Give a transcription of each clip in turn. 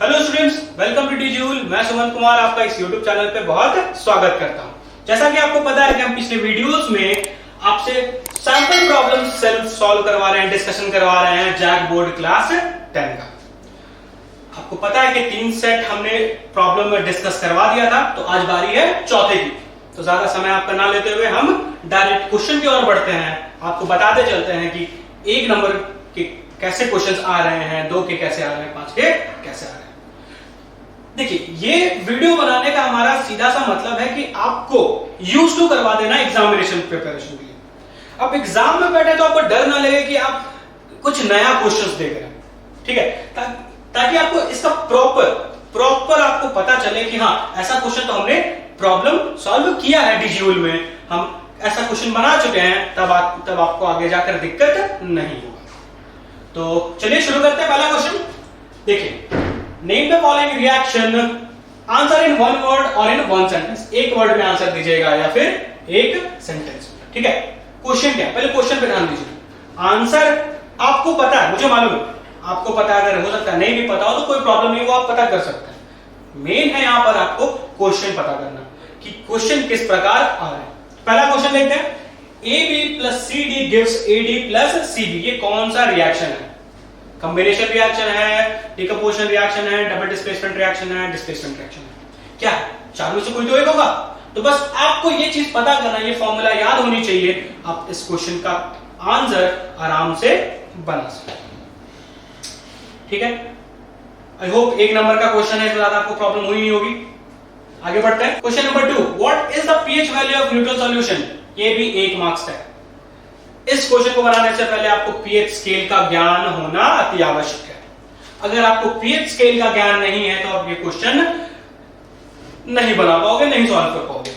Hello students, welcome to टीजूल। मैं सुमन कुमार आपका इस यूट्यूब चैनल पे बहुत स्वागत करता हूं। जैसा कि आपको पता है कि हम पिछले वीडियोस में आपसे सैंपल प्रॉब्लम सेल्फ सॉल्व करवा रहे हैं, डिस्कशन करवा रहे हैं जैक बोर्ड क्लास 10 का। आपको पता है कि 3 सेट हमने प्रॉब्लम में डिस्कस करवा दिया था, तो आज बारी है चौथे की। तो ज्यादा समय आपका ना लेते हुए हम डायरेक्ट क्वेश्चन की ओर बढ़ते हैं। आपको बताते चलते हैं कि 1 नंबर के कैसे क्वेश्चंस आ रहे हैं, 2 के कैसे आ रहे हैं, 5 के कैसे आ रहे हैं। देखिए, ये वीडियो बनाने का हमारा सीधा सा मतलब है कि आपको यूज टू करवा देना एग्जामिनेशन प्रिपरेशन के लिए। अब एग्जाम में बैठे तो आपको डर ना लगे कि आप कुछ नया क्वेश्चंस देख रहे हैं, ठीक है, ताकि आपको इसका प्रॉपर आपको पता चले कि हाँ, ऐसा क्वेश्चन तो हमने प्रॉब्लम सॉल्व किया है डीजीयूल में, हम ऐसा क्वेश्चन बना चुके हैं, तब आपको आगे जाकर दिक्कत नहीं होगा। तो चलिए शुरू करते हैं। पहला क्वेश्चन देखिए, name the following reaction, answer in 1 word और इन 1 सेंटेंस। एक वर्ड में आंसर दीजिएगा या फिर एक सेंटेंस, ठीक है। क्वेश्चन क्या है, पहले क्वेश्चन पे ध्यान दीजिए। आंसर आपको पता है, मुझे मालूम है आपको पता है, अगर हो सकता है नहीं भी पता हो तो कोई प्रॉब्लम नहीं, वो आप पता कर सकते हैं। मेन है यहां पर आपको क्वेश्चन पता करना कि क्वेश्चन किस प्रकार आ रहे हैं। पहला क्वेश्चन देखते हैं, AB plus CD gives AD plus CB। ये कौन सा रिएक्शन है? कॉम्बिनेशन रिएक्शन है, डिकम्पोजिशन रिएक्शन है, डबल डिस्प्लेसमेंट रिएक्शन है, डिस्प्लेसमेंट रिएक्शन है। क्या है? चारों में से कोई तो एक होगा। तो बस आपको ये चीज पता करना, ये फॉर्मूला याद होनी चाहिए, आप इस क्वेश्चन का आंसर आराम से बना सकते, ठीक है। आई होप 1 नंबर का क्वेश्चन है, इसमें ज्यादा आपको प्रॉब्लम हुई नहीं होगी। आगे बढ़ते हैं। Question number 2, what is the pH value of neutral solution? ये भी 1 मार्क्स है। इस क्वेश्चन को बनाने से पहले आपको पीएच स्केल का ज्ञान होना अति आवश्यक है। अगर आपको पीएच स्केल का ज्ञान नहीं है तो आप ये क्वेश्चन नहीं बना पाओगे, नहीं सॉल्व कर पाओगे।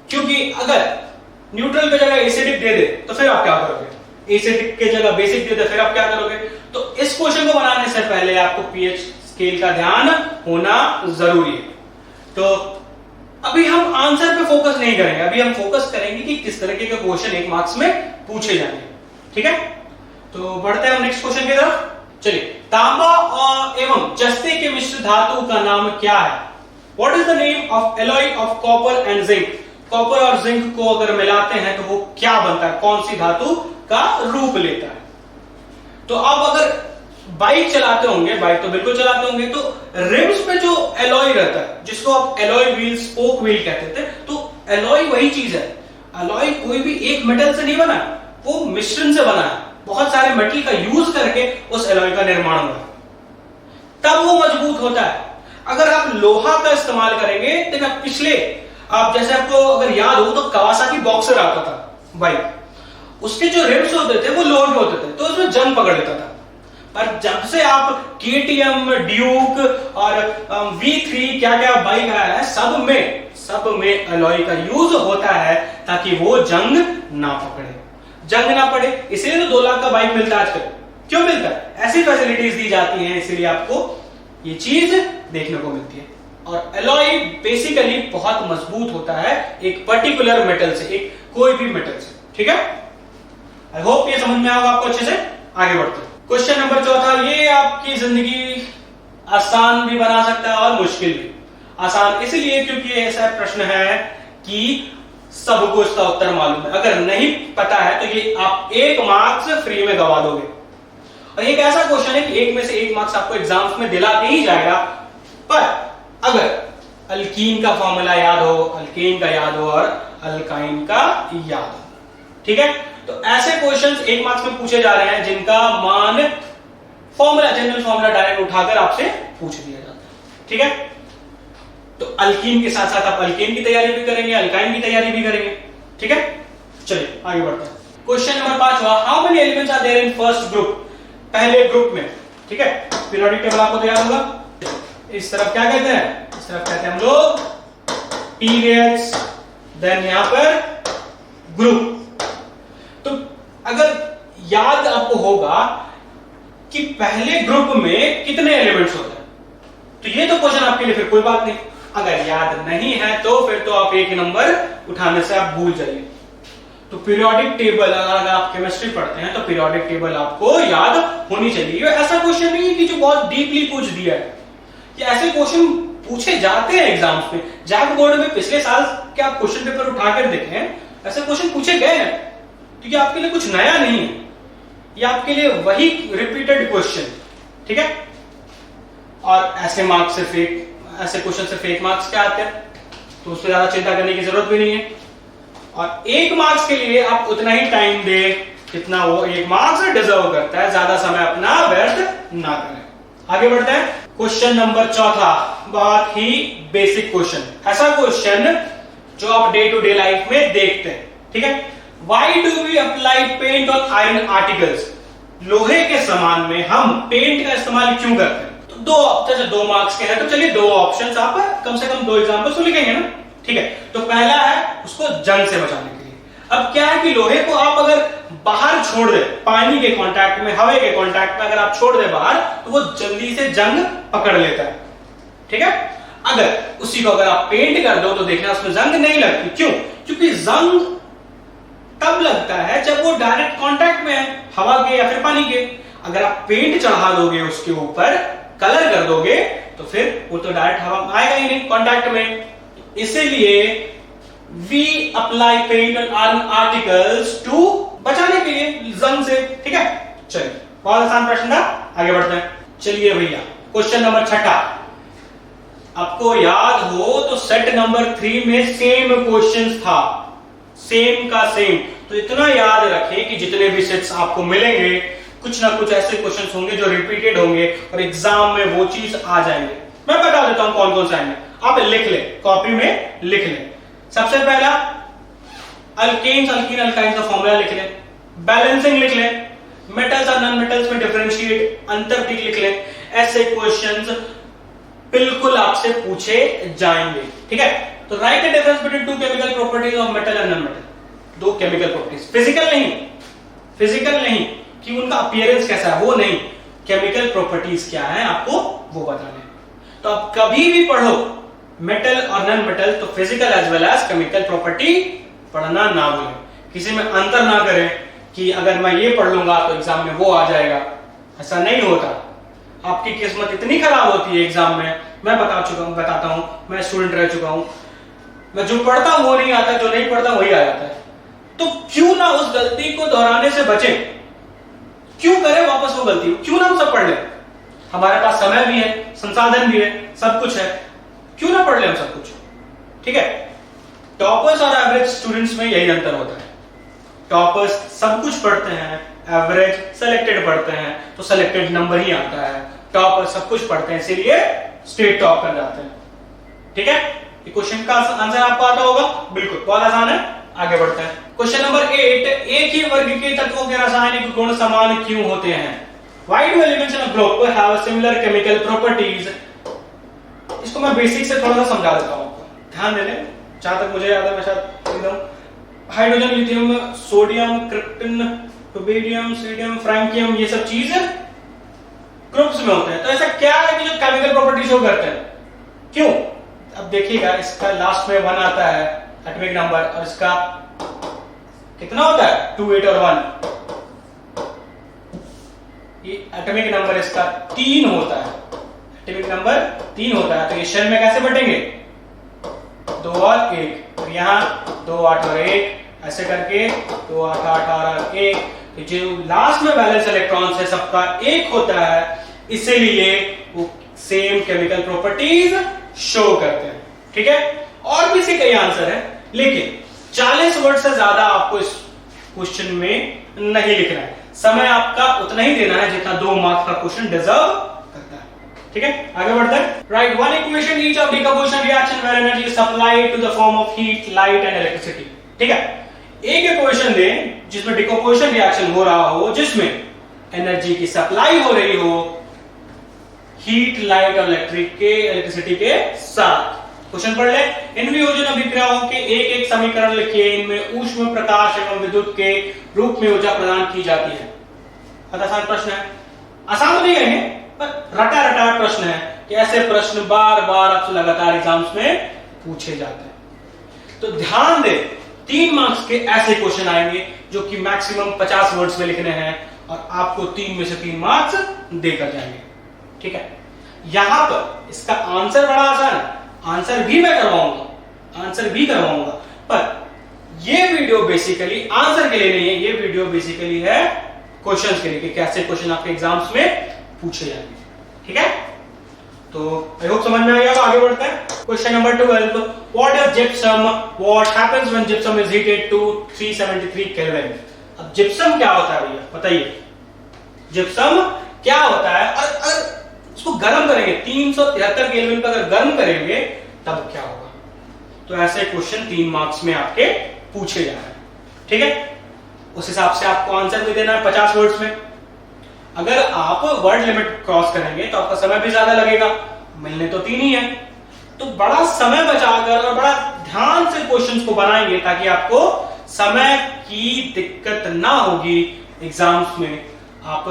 क्योंकि अगर न्यूट्रल की जगह एसिडिक दे दे तो फिर आप क्या करोगे, एसिडिक की जगह बेसिक दे दे फिर आप क्या करोगे। तो इस क्वेश्चन को बनाने से पहले आपको पीएच स्केल का ध्यान होना जरूरी है। तो अभी हम आंसर पे फोकस नहीं करेंगे, अभी हम फोकस करेंगे कि किस तरीके के क्वेश्चन 1 मार्क्स में पूछे जाएंगे, ठीक है। तो बढ़ते हैं हम नेक्स्ट क्वेश्चन की तरफ। चलिए, तांबा एवं जस्ते के मिश्र धातु का नाम क्या है? What is the name of alloy of copper and zinc? Copper और जिंक को अगर मिलाते हैं तो वो क्या बनता है, कौन सी धातु का रूप लेता है? तो आप अगर बाइक चलाते होंगे, बाइक तो बिल्कुल चलाते होंगे, तो रिम्स पे जो एलॉय रहता है, जिसको आप एलॉय व्हील, स्पोक व्हील कहते थे, तो एलॉय वही चीज है। एलॉय कोई भी एक मेटल से नहीं बना, वो मिश्रण से बना है। बहुत सारे मेटल का यूज करके उस एलॉय का निर्माण हुआ है, तब वो मजबूत होता है। अगर आप लोहा का इस्तेमाल करेंगे, तो आप जैसे आपको अगर याद हो तो कवासाकी बॉक्सर आता था बाइक, उसके जो रिम्स होते थे वो लोहे के होते थे, तो उसमें जंग पकड़ लेता था। पर जब से आप KTM, ड्यूक और V3 क्या क्या बाइक आया है, सब में एलॉय का यूज होता है ताकि वो जंग ना पड़े। इसीलिए तो 2 लाख का बाइक मिलता है आजकल। क्यों मिलता है? ऐसी फैसिलिटीज दी जाती हैं, इसीलिए आपको ये चीज देखने को मिलती है। और एलॉय बेसिकली बहुत मजबूत होता है एक पर्टिकुलर मेटल से, एक कोई भी मेटल से, ठीक है। आई होप ये समझ में आएगा आपको अच्छे से। आगे बढ़ते हैं। क्वेश्चन नंबर 4, ये आपकी जिंदगी आसान भी बना सकता है और मुश्किल भी। आसान इसलिए क्योंकि ऐसा प्रश्न है कि सबको इसका उत्तर मालूम है। अगर नहीं पता है तो ये आप 1 मार्क्स फ्री में गवा दोगे। और एक ऐसा क्वेश्चन है कि 1 में से 1 मार्क्स आपको एग्जाम्स में दिला के ही जाएगा। पर अगर अल्कीन का फॉर्मूला याद हो, अल्केन का याद हो और अल्काइन का याद हो, ठीक है, तो ऐसे क्वेश्चंस 1 मार्क्स में पूछे जा रहे हैं जिनका मान जनरल फॉर्मूला डायरेक्ट उठाकर आपसे पूछ दिया जाता है, ठीक है। तो अल्कीन के साथ साथ आप अल्केन की तैयारी भी करेंगे, अल्काइन की तैयारी भी करेंगे, ठीक है। चलिए आगे बढ़ते हैं। Question number 5, how many elements are there in first group? पहले ग्रुप में, ठीक है। पीरियोडिक टेबल आपको तैयार होगा। इस तरफ क्या कहते हैं? इस तरफ कहते हैं हम लोग पीरियड्स, देन यहां पर ग्रुप। तो अगर याद आपको होगा कि पहले ग्रुप में कितने एलिमेंट्स होते हैं, तो ये तो क्वेश्चन आपके लिए फिर कोई बात नहीं। अगर याद नहीं है तो फिर तो आप 1 नंबर उठाने से आप भूल जाइए। तो पीरियोडिक टेबल, अगर आप केमिस्ट्री पढ़ते हैं तो पीरियोडिक टेबल आपको याद होनी चाहिए। ये ऐसा क्वेश्चन नहीं है कि जो बहुत डीपली पूछ दिया है, कि ऐसे क्वेश्चन पूछे जाते हैं एग्जाम्स में। जैक बोर्ड में पिछले साल के आप क्वेश्चन पेपर उठाकर देखें, ऐसे क्वेश्चन पूछे गए हैं, क्योंकि आपके लिए कुछ नया नहीं है, ये आपके लिए वही रिपीटेड क्वेश्चन, ठीक है। और ऐसे मार्क्स से फेक, ऐसे क्वेश्चन से फेक मार्क्स क्या आते हैं, तो उस पर ज्यादा चिंता करने की जरूरत भी नहीं है। और 1 मार्क्स के लिए आप उतना ही टाइम दे कितना वो 1 मार्क्स डिजर्व करता है, ज्यादा समय अपना व्यर्थ ना करें। आगे बढ़ते हैं। क्वेश्चन नंबर 4, बहुत ही बेसिक क्वेश्चन, ऐसा क्वेश्चन जो आप डे टू डे लाइफ में देखते हैं, ठीक है। Why do we apply paint on iron articles? लोहे के सामान में हम पेंट का इस्तेमाल क्यों करते हैं? तो 2 मार्क्स के हैं, तो चलिए 2 ऑप्शंस आप कम से कम 2 एग्जांपल्स तो लिखेंगे ना, ठीक है। तो पहला है उसको जंग से बचाने के लिए। अब क्या है कि लोहे को आप अगर बाहर छोड़ दे, पानी के कांटेक्ट में, हवा के कांटेक्ट में अगर आप छोड़ दे बाहर, तो वो जल्दी से जंग पकड़ लेता है, ठीक है। अगर उसी को अगर आप पेंट कर दो तो देखना उसमें जंग नहीं लगती। क्यों? क्योंकि जंग तब लगता है जब वो डायरेक्ट कांटेक्ट में है हवा के या फिर पानी के। अगर आप पेंट चढ़ा दोगे उसके ऊपर, कलर कर दोगे, तो फिर वो तो डायरेक्ट हवा में आएगा ही नहीं कांटेक्ट में। इसीलिए we apply paint on iron articles to, बचाने के लिए जंग से, ठीक है। चलिए, बहुत आसान प्रश्न था, आगे बढ़ते हैं। चलिए भैया, क्वेश्चन नंबर 6, आपको याद हो तो सेट नंबर 3 में सेम क्वेश्चंस था, सेम का सेम। तो इतना याद रखें कि जितने भी सेट्स आपको मिलेंगे, कुछ ना कुछ ऐसे क्वेश्चंस होंगे जो रिपीटेड होंगे और एग्जाम में वो चीज आ जाएंगे। मैं बता देता हूं कौन कौन से आएंगे, आप लिख ले, कॉपी में लिख ले। सबसे पहला अल्केन्स, अल्कीन, अल्काइंस का फॉर्मूला लिख ले, बैलेंसिंग लिख ले, मेटल्स और नॉन मेटल्स में डिफरेंशिएट, अंतर लिख ले। ऐसे क्वेश्चंस बिल्कुल आपसे पूछे जाएंगे, ठीक है। तो right the difference between 2 chemical properties of metal and non metal. 2 chemical properties, physical नहीं कि उनका अपीयरेंस कैसा है, वो नहीं, केमिकल प्रॉपर्टीज क्या है आपको वो बताने। तो आप कभी भी पढ़ो मेटल और नॉन मेटल, तो physical as well as chemical property पढ़ना ना भूलें। किसी में अंतर ना करें कि अगर मैं ये पढ़ लूंगा तो एग्जाम में वो आ जाएगा, ऐसा नहीं होता। आपकी किस्मत इतनी खराब होती है एग्जाम में, मैं बताता हूं, मैं स्टूडेंट रह चुका हूं, मैं जो पढ़ता हूं वो नहीं आता, जो नहीं पढ़ता वही आ जाता है। तो क्यों ना उस गलती को दोहराने से बचें, क्यों करें वापस वो गलती, क्यों ना हम सब पढ़ लें। हमारे पास समय भी है, संसाधन भी है, सब कुछ है, क्यों ना पढ़ लें हम सब कुछ, ठीक है। टॉपर्स और एवरेज स्टूडेंट्स में यही अंतर होता है। टॉपर्स सब कुछ पढ़ते हैं, एवरेज सेलेक्टेड पढ़ते हैं, तो सेलेक्टेड नंबर ही आता है। टॉपर्स सब कुछ पढ़ते हैं, इसीलिए स्टेट टॉप कर जाते हैं, ठीक है। ये क्वेश्चन का आंसर आपको आता होगा, बिल्कुल, बहुत आसान है। आगे बढ़ते हैं। क्वेश्चन नंबर 8, एक ही वर्ग के तत्वों के रासायनिक गुण समान क्यों होते हैं? Why do elements in a group have similar chemical properties? इसको मैं बेसिक से थोड़ा सा समझा देता हूं आपको, ध्यान दे लें। जहां तक मुझे याद है, मैं शायद एकदम hydrogen, lithium, sodium, krypton, rubidium, सीडियम, फ्रैंकियम, ये सब चीज ग्रुप्स में होते हैं। तो ऐसा क्या है कि जो केमिकल प्रॉपर्टी शो करते हैं, क्यों? अब देखिएगा, इसका लास्ट में 1 आता है एटॉमिक नंबर, और इसका कितना होता है 2, 8 और 1। ये एटॉमिक नंबर इसका 3 होता है, एटॉमिक नंबर 3 होता है। तो ये शेल में कैसे बटेंगे? 2 और 1, और यहाँ 2, 8 और 1, ऐसे करके 2, 8, 8 और 1। तो जो लास्ट में बैलेंस इलेक्ट्रॉन्स है सबका 1 होता है, इसीलिए वो सेम केमिकल प्रॉपर्टीज शो करते हैं, ठीक है। और भी इसके कई आंसर है, लेकिन 40 वर्ड से ज्यादा आपको इस क्वेश्चन में नहीं लिखना है। समय आपका उतना ही देना है जितना 2 मार्क्स का क्वेश्चन डिजर्व करता है, ठीक है। आगे बढ़ते हैं। Write one equation each of decomposition reaction where energy is supplied to the form of heat, light and electricity, ठीक है। एक इक्वेशन दें जिसमें डिकम्पोजिशन रिएक्शन हो रहा हो, जिसमें एनर्जी की सप्लाई हो रही हो हीट, लाइट और इलेक्ट्रिसिटी के साथ। क्वेश्चन पढ़ ले। इन वियोजन अभिक्रियाओं के एक एक समीकरण लिखिए, इनमें ऊष्म, प्रकाश एवं विद्युत के रूप में ऊर्जा प्रदान की जाती है। बहुत आसान प्रश्न है, आसान तो नहीं कहेंगे पर रटा रटा प्रश्न है कि ऐसे प्रश्न बार बार आपसे लगातार एग्जाम्स में पूछे जाते हैं। तो ध्यान दे, 3 मार्क्स के ऐसे क्वेश्चन आएंगे जो कि मैक्सिमम 50 वर्ड्स में लिखने हैं, और आपको 3 में से 3 मार्क्स देकर जाएंगे, ठीक है। यहां पर इसका आंसर बड़ा आसान है, आंसर भी मैं करवाऊंगा, पर ये वीडियो बेसिकली आंसर के लिए नहीं है, ये वीडियो बेसिकली है क्वेश्चंस के लिए कि कैसे क्वेश्चन आपके एग्जाम्स में पूछे जाएंगे। ठीक है, तो आई होप समझ में आ गया। अब आगे बढ़ते हैं। Question number 12, what is gypsum, what happens when gypsum is heated to 373 kelvin. अब जिप्सम क्या होता है भैया, बताइए जिप्सम क्या होता है, और उसको गर्म करेंगे 373 केल्विन पर अगर गर्म करेंगे तब क्या होगा। तो ऐसे क्वेश्चन 3 मार्क्स में आपके पूछे जा रहे हैं। ठीक है, उस हिसाब से आपको आंसर भी देना है 50 वर्ड्स में। अगर आप वर्ड लिमिट क्रॉस करेंगे तो आपका समय भी ज्यादा लगेगा, मिलने तो 3 ही है, तो बड़ा समय बचाकर और बड़ा ध्यान से क्वेश्चंस को बनाएंगे ताकि आपको समय की दिक्कत ना होगी एग्जाम्स में। आप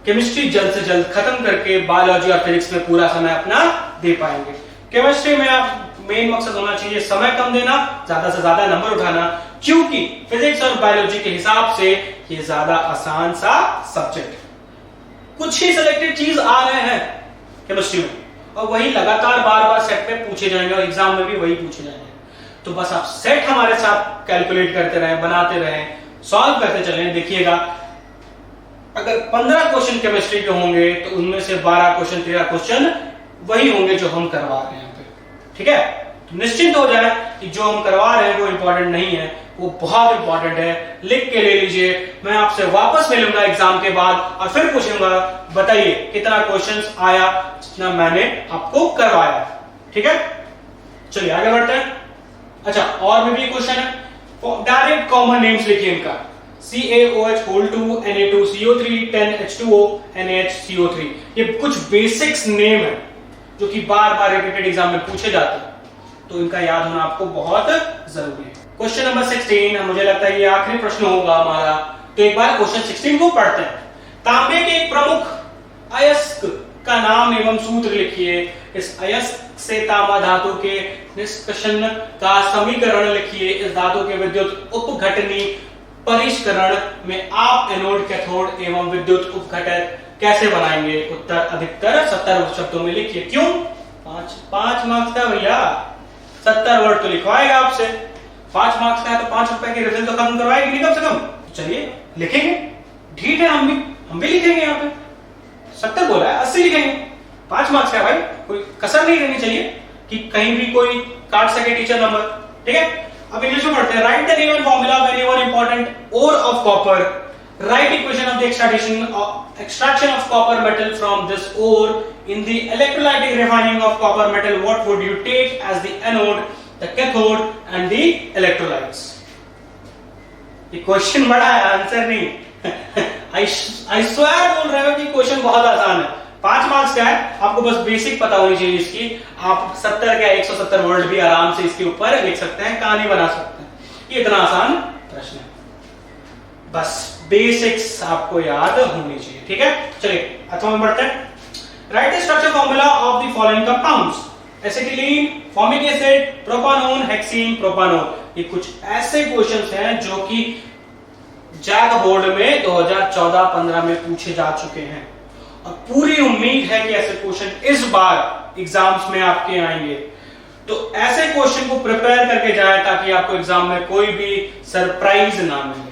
केमिस्ट्री जल्द से जल्द खत्म करके बायोलॉजी और फिजिक्स में पूरा समय अपना दे पाएंगे। केमिस्ट्री में आप मेन मकसद होना चाहिए समय कम देना, ज्यादा से ज्यादा नंबर उठाना, क्योंकि फिजिक्स और बायोलॉजी के हिसाब से ये ज्यादा आसान सा सब्जेक्ट है। कुछ ही सिलेक्टेड चीज आ रहे हैं केमिस्ट्री में और वही लगातार बार बार सेट में पूछे जाएंगे और एग्जाम में भी वही पूछे जाएंगे। तो बस आप सेट हमारे साथ कैलकुलेट करते रहें, बनाते रहें, सॉल्व करते चलें। देखिएगा अगर 15 क्वेश्चन केमिस्ट्री के होंगे तो उनमें से 12 क्वेश्चन 13 क्वेश्चन वही होंगे जो हम करवा रहे हैं। ठीक है, तो निश्चिंत हो जाए कि जो हम करवा रहे हैं वो इंपॉर्टेंट नहीं है, वो बहुत इंपॉर्टेंट है। लिख के ले लीजिए, मैं आपसे वापस मिलूंगा एग्जाम के बाद और फिर पूछूंगा बताइए कितना क्वेश्चंस आया जितना मैंने आपको करवाया। ठीक है, चलिए आगे बढ़ते हैं। अच्छा, और भी क्वेश्चन है, डायरेक्ट कॉमन नेम्स लिखिए इनका, CaOH2 Na2 CO3 10H2O NaHCO3। ये कुछ बेसिक्स नेम है जो कि बार बार रिपीटेड एग्जाम में पूछे जाते हैं, तो इनका याद होना आपको बहुत जरूरी है। क्वेश्चन नंबर 16, मुझे लगता है ये आखिरी प्रश्न होगा हमारा, तो एक बार क्वेश्चन 16 को पढ़ते हैं। तांबे के एक प्रमुख अयस्क का नाम एवं सूत्र लिखिए। इस अयस्क से तांबा धातु के निष्कर्षण का समीकरण लिखिए। इस धातु के विद्युत उपघटनी परिष्करण में आप एनोड, कैथोड एवं विद्युत उपघटक कैसे बनाएंगे। उत्तर अधिकतर 70 शब्दों में लिखिए। क्यों? 5 मार्क्स का भैया, 70 वर्ड तो लिखवाएगा आपसे। 5 मार्क्स का है तो 5 रुपए की रिजल्ट तो कम करवाएगी नहीं कम से कम। चलिए लिखेंगे, ठीक है, हम भी लिखेंगे। यहाँ पे 70 बोला है, 80 लिखेंगे। 5 मार्क्स का भाई, कोई कसर नहीं रहनी चाहिए कि कहीं भी कोई काट सके टीचर नंबर। ठीक है, अब इंग्लिश में पढ़ते हैं। Write the given formula of any one important ore of copper. Write equation of the extraction of copper metal from this ore. In the electrolytic refining of copper metal, what would you take as the anode, the cathode and the electrolytes? ये question बड़ा है, answer नहीं। I swear बोल रहे हो कि question बहुत आसान है। 5 मार्क्स का है, आपको बस बेसिक पता होनी चाहिए इसकी। आप 70 क्या 170 वर्ड भी आराम से इसके ऊपर लिख सकते हैं, कहानी बना सकते हैं। ये इतना आसान प्रश्न है, बस बेसिक्स आपको याद होनी चाहिए। ठीक है, चलिए अथवा में बढ़ते हैं। Write the structure formula of the following compounds. Acetylene, formic acid, propanone, hexene, propanone. ये कुछ ऐसे क्वेश्चंस हैं जो कि जैक बोर्ड में 2014-15 में पूछे जा चुके हैं और पूरी उम्मीद है कि ऐसे क्वेश्चन इस बार एग्जाम्स में आपके आएंगे। तो ऐसे क्वेश्चन को प्रिपेयर करके जाए ताकि आपको एग्जाम में कोई भी सरप्राइज ना मिले।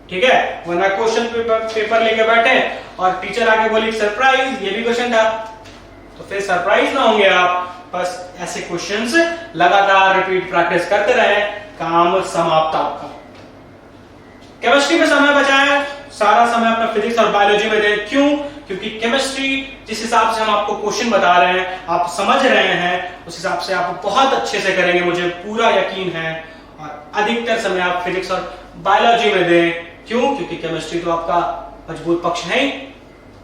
ठीक है, वरना क्वेश्चन पेपर लेके बैठे और टीचर आके बोली सरप्राइज, ये भी क्वेश्चन था, तो फिर सरप्राइज ना होंगे आप। बस ऐसे क्वेश्चंस लगातार रिपीट प्रैक्टिस करते रहे, काम समाप्त आपका। केमिस्ट्री में समय बचाएं, सारा समय अपना फिजिक्स और बायोलॉजी में दें। क्यों? क्योंकि केमिस्ट्री जिस हिसाब से हम आपको क्वेश्चन बता रहे हैं, आप समझ रहे हैं, उस हिसाब से आप बहुत अच्छे से करेंगे, मुझे पूरा यकीन है। और अधिकतर समय आप फिजिक्स और बायोलॉजी में दें। क्यों? क्योंकि केमिस्ट्री तो आपका मजबूत पक्ष है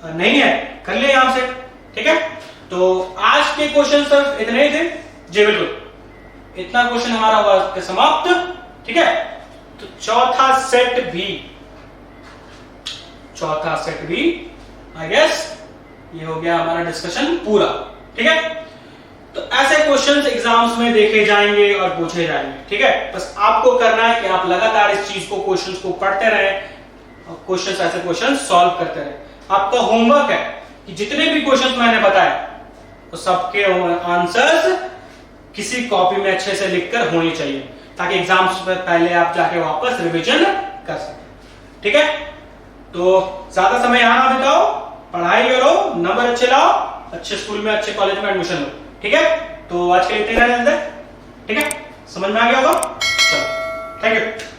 नहीं है, कर ले यहां से। ठीक है, तो आज के क्वेश्चन सिर्फ इतने ही थे जी, बिल्कुल इतना क्वेश्चन हमारा हुआ समाप्त। ठीक है, तो चौथा सेट भी आई गेस ये हो गया हमारा डिस्कशन पूरा। ठीक है, तो ऐसे क्वेश्चंस एग्जाम्स में देखे जाएंगे और पूछे जाएंगे। ठीक है, बस आपको करना है कि आप लगातार इस चीज को, क्वेश्चंस को पढ़ते रहें और क्वेश्चंस, ऐसे क्वेश्चंस सॉल्व करते रहें। आपका होमवर्क है कि जितने भी क्वेश्चंस मैंने बताए तो सबके आंसर्स किसी कॉपी में अच्छे से लिखकर होनी चाहिए, ताकि एग्जाम्स से पहले आप जाके वापस रिवीजन कर सकें। ठीक है, तो ज्यादा समय यहां ना बिताओ, पढ़ाई करो, नंबर अच्छे लाओ, अच्छे स्कूल में अच्छे कॉलेज में एडमिशन लो। ठीक है, तो आज के लिए इतना रहने देते हैं। ठीक है, समझ में आ गया होगा? चलो, थैंक यू।